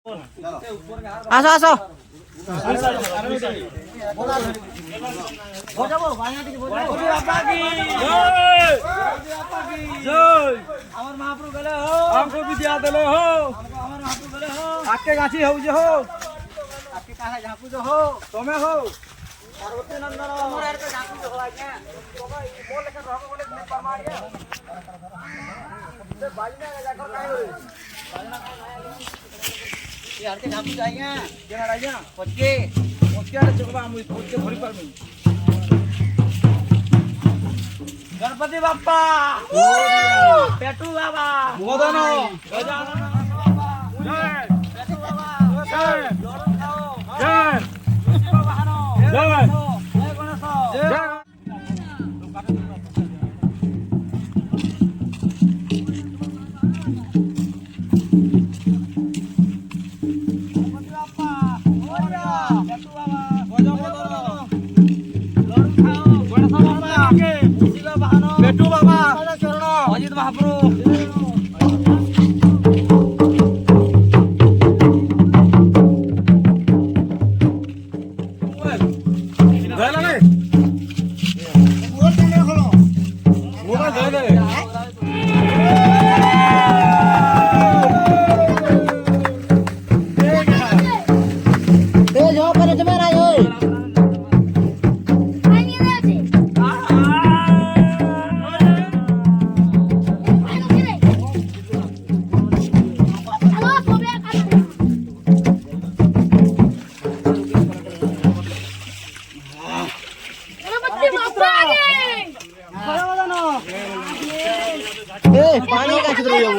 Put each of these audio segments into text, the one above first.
আসো আসো আমার মহাপ্রভু গেলে হো আমকো বিদ্যা দেলে হো আমার মহাপ্রভু গেলে হো আকে গাছি হউ যে হো আকে কাহা ঝাপু যে হো তুমি হো পার্বতী নন্দন আমার আর কে ঝাপু যে হো আজ্ঞা বাবা बोल लेकर रहो बोले ने परमारिया ते बाजना जाकर काहे हो बाजना ये हर के झापू जाएगा केना राजा पक्के पक्के चकबा हम पक्के भरी परमी गणपति बाप्पा पेटू बाबा मोदन गजानन बाबा जय पेटू बाबा जय लड़न खाओ जय कृष्ण वाहन जय जय गणेश जय पेटू बाबा चरण अजित महाप्रभु पानी का चित्र हो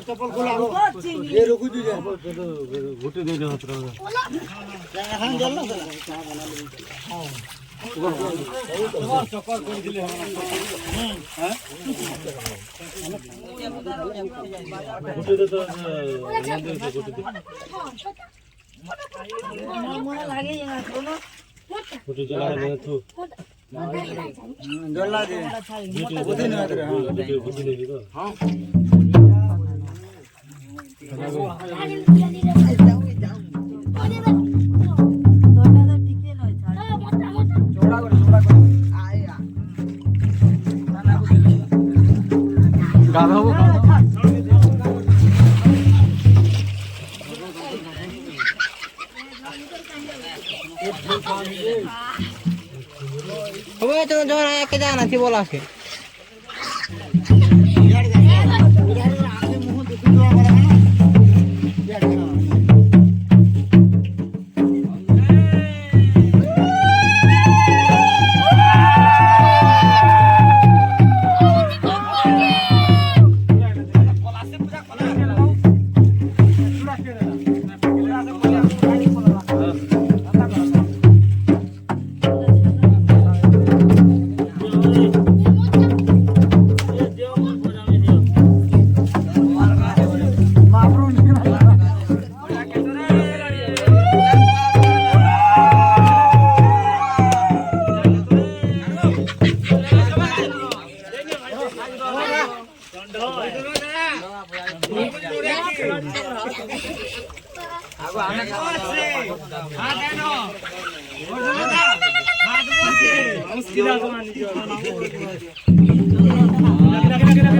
चप्पल खोला ये रुकु दीजिए घुटे दे दो हत्र हां जल ना हां चक्कर कर दिले हम हैं घुटे दे तो मंदिर से घुटे दे मन लागे यहाँ कोनो घुटे जला दे तू जला दे घुटे नहीं आते हां घुटे नहीं तो हां जो के जाना थी बोला के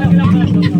हां